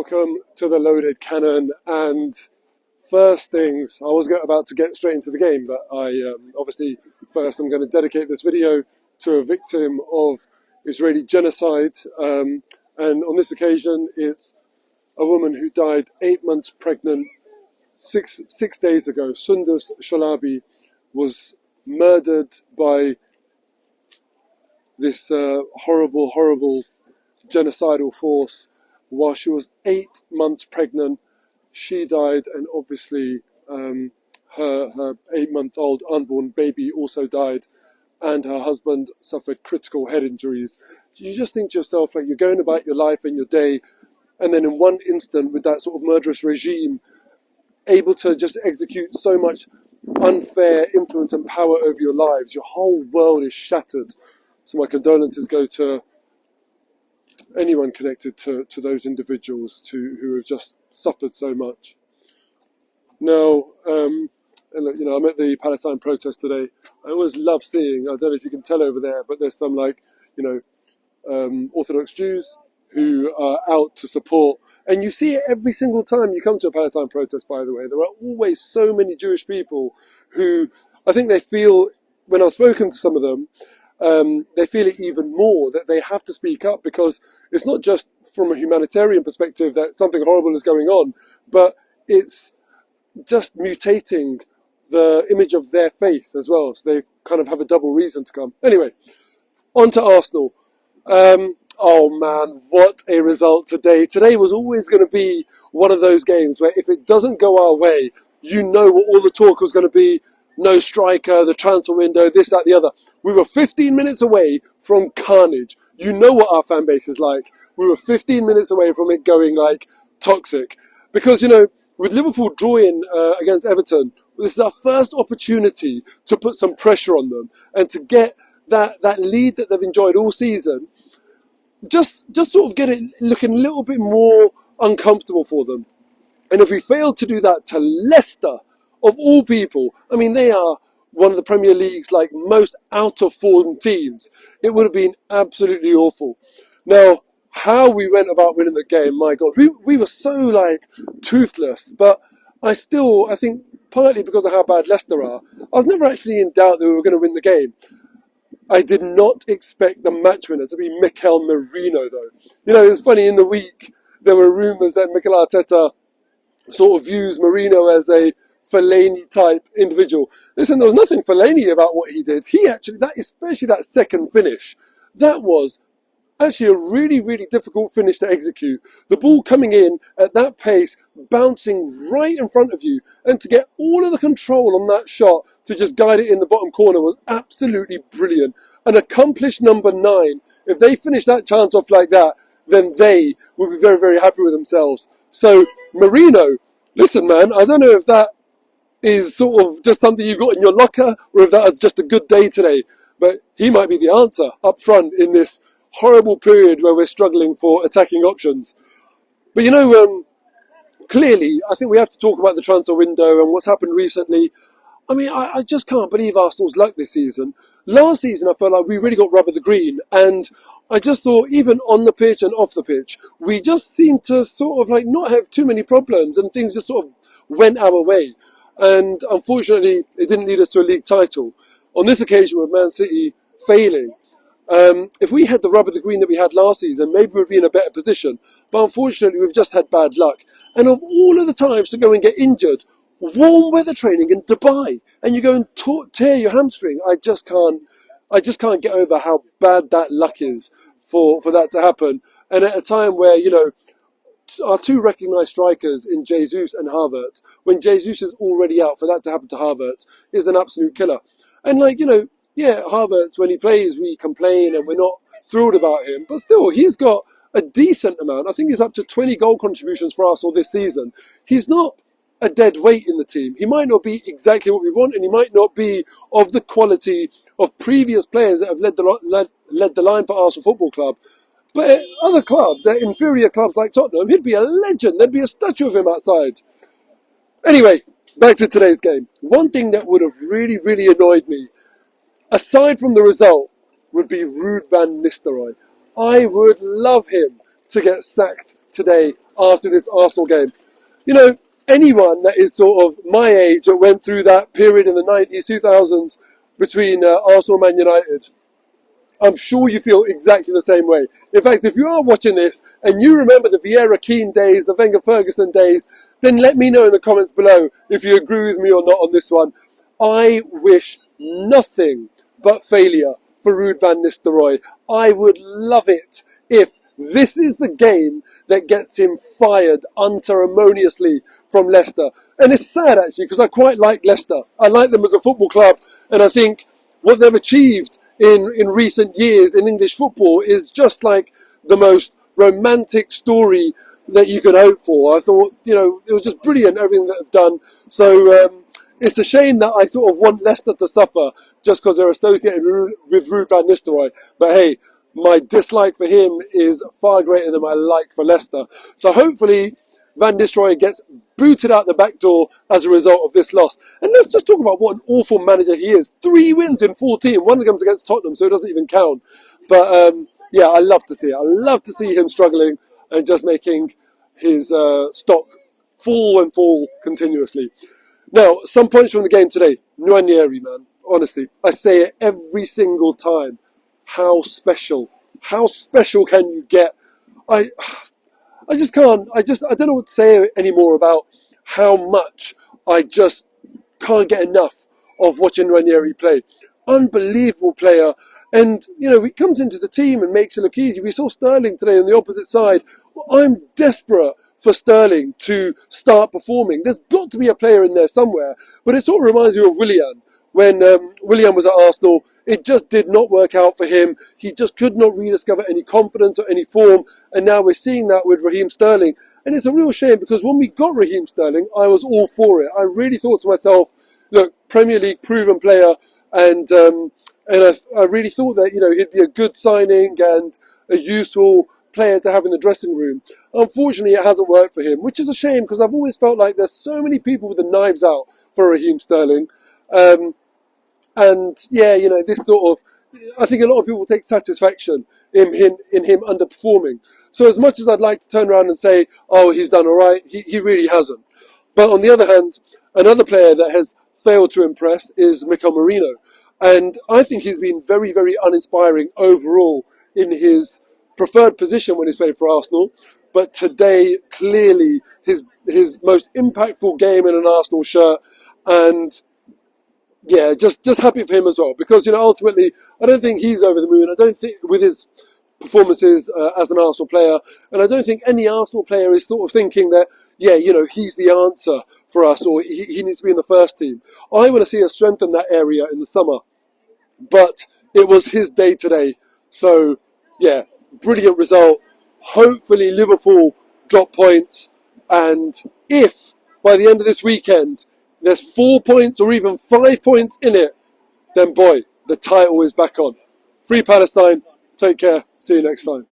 Welcome to the Loaded Cannon. And first things, I was about to get straight into the game, but obviously first I'm going to dedicate this video to a victim of Israeli genocide. And on this occasion, it's a woman who died 8 months pregnant six days ago. Sundus Shalabi was murdered by this horrible genocidal force while she was 8 months pregnant. She died, and obviously her 8-month-old unborn baby also died, and her husband suffered critical head injuries. You just think to yourself, like, you're going about your life and your day, and then in one instant, with that sort of murderous regime, able to just execute so much unfair influence and power over your lives, your whole world is shattered. So my condolences go to anyone connected to those individuals who have just suffered so much. Now, and look, I'm at the Palestine protest today. I always love seeing, I don't know if you can tell over there, but there's some Orthodox Jews who are out to support. And you see it every single time you come to a Palestine protest, by the way. There are always so many Jewish people who, I think they feel, when I've spoken to some of them, they feel it even more, that they have to speak up, because it's not just from a humanitarian perspective that something horrible is going on, but it's just mutating the image of their faith as well. So they kind of have a double reason to come. Anyway, on to Arsenal. Oh man, what a result today. Today was always going to be one of those games where if it doesn't go our way, you know what all the talk was going to be. No striker, the transfer window, this, that, the other. We were 15 minutes away from carnage. You know what our fan base is like. We were 15 minutes away from it going like toxic. Because, with Liverpool drawing against Everton, this is our first opportunity to put some pressure on them and to get that lead that they've enjoyed all season. Just sort of get it looking a little bit more uncomfortable for them. And if we failed to do that to Leicester, of all people, I mean, they are one of the Premier League's most out of form teams. It would have been absolutely awful. Now, how we went about winning the game, my God, we were so toothless. But I think partly because of how bad Leicester are, I was never actually in doubt that we were going to win the game. I did not expect the match winner to be Mikel Merino, though. It's funny, in the week there were rumours that Mikel Arteta sort of views Merino as a Fellaini type individual. Listen, there was nothing Fellaini about what he did. He actually, especially that second finish, that was actually a really difficult finish to execute. The ball coming in at that pace, bouncing right in front of you, and to get all of the control on that shot to just guide it in the bottom corner was absolutely brilliant. An accomplished number 9. If they finish that chance off like that, then they will be very happy with themselves. So Merino, listen man, I don't know if that is sort of just something you got in your locker, or if that was just a good day today. But he might be the answer up front in this horrible period where we're struggling for attacking options. But clearly, I think we have to talk about the transfer window and what's happened recently. I mean, I just can't believe Arsenal's luck this season. Last season, I felt like we really got rubber the green, and I just thought, even on the pitch and off the pitch, we just seemed to sort of not have too many problems, and things just sort of went our way. And unfortunately, it didn't lead us to a league title. On this occasion, with Man City failing, if we had the rubber the green that we had last season, maybe we'd be in a better position. But unfortunately, we've just had bad luck. And of all of the times to go and get injured, warm weather training in Dubai, and you go and tear your hamstring, I just can't get over how bad that luck is for that to happen. And at a time where, our two recognised strikers in Jesus and Havertz, when Jesus is already out, for that to happen to Havertz is an absolute killer. And Havertz, when he plays, we complain and we're not thrilled about him, but still, he's got a decent amount. I think he's up to 20 goal contributions for Arsenal this season. He's not a dead weight in the team. He might not be exactly what we want, and he might not be of the quality of previous players that have led the line for Arsenal Football Club. But at other clubs, at inferior clubs like Tottenham, he'd be a legend. There'd be a statue of him outside. Anyway, back to today's game. One thing that would have really annoyed me, aside from the result, would be Ruud van Nistelrooy. I would love him to get sacked today after this Arsenal game. You know, anyone that is sort of my age that went through that period in the 90s, 2000s between Arsenal and Man United, I'm sure you feel exactly the same way. In fact, if you are watching this and you remember the Vieira-Keane days, the Wenger-Ferguson days, then let me know in the comments below if you agree with me or not on this one. I wish nothing but failure for Ruud van Nistelrooy. I would love it if this is the game that gets him fired unceremoniously from Leicester. And it's sad, actually, because I quite like Leicester. I like them as a football club, and I think what they've achieved in recent years in English football is just like the most romantic story that you could hope for. I thought, you know, it was just brilliant, everything that they've done. So it's a shame that I sort of want Leicester to suffer just because they're associated with Ruud van Nistelrooy. But hey, my dislike for him is far greater than my like for Leicester. So hopefully Van Nistelrooy gets booted out the back door as a result of this loss. And let's just talk about what an awful manager he is. 3 wins in 14. One of them comes against Tottenham, so it doesn't even count. But yeah, I love to see it. I love to see him struggling and just making his stock fall and fall continuously. Now, some points from the game today. Nwaneri, man. Honestly, I say it every single time. How special can you get? I just can't. I don't know what to say anymore about how much I just can't get enough of watching Ranieri play. Unbelievable player. And, you know, he comes into the team and makes it look easy. We saw Sterling today on the opposite side. I'm desperate for Sterling to start performing. There's got to be a player in there somewhere. But it sort of reminds me of Willian. When Willian was at Arsenal, it just did not work out for him. He just could not rediscover any confidence or any form. And now we're seeing that with Raheem Sterling. And it's a real shame because when we got Raheem Sterling, I was all for it. I really thought to myself, look, Premier League proven player. And I really thought that, you know, he'd be a good signing and a useful player to have in the dressing room. Unfortunately, it hasn't worked for him, which is a shame because I've always felt like there's so many people with the knives out for Raheem Sterling. And yeah, you know, this sort of, I think a lot of people take satisfaction in him underperforming. So as much as I'd like to turn around and say, oh, he's done all right, he really hasn't. But on the other hand, another player that has failed to impress is Mikel Merino. And I think he's been very, very uninspiring overall in his preferred position when he's played for Arsenal. But today, clearly, his most impactful game in an Arsenal shirt. And yeah, just happy for him as well, because, you know, ultimately, I don't think he's over the moon. I don't think with his performances as an Arsenal player, and I don't think any Arsenal player is sort of thinking that, yeah, you know, he's the answer for us, or he needs to be in the first team. I want to see us strengthen that area in the summer, but it was his day today. So, yeah, brilliant result. Hopefully Liverpool drop points, and if by the end of this weekend there's 4 points or even 5 points in it, then boy, the title is back on. Free Palestine. Take care. See you next time.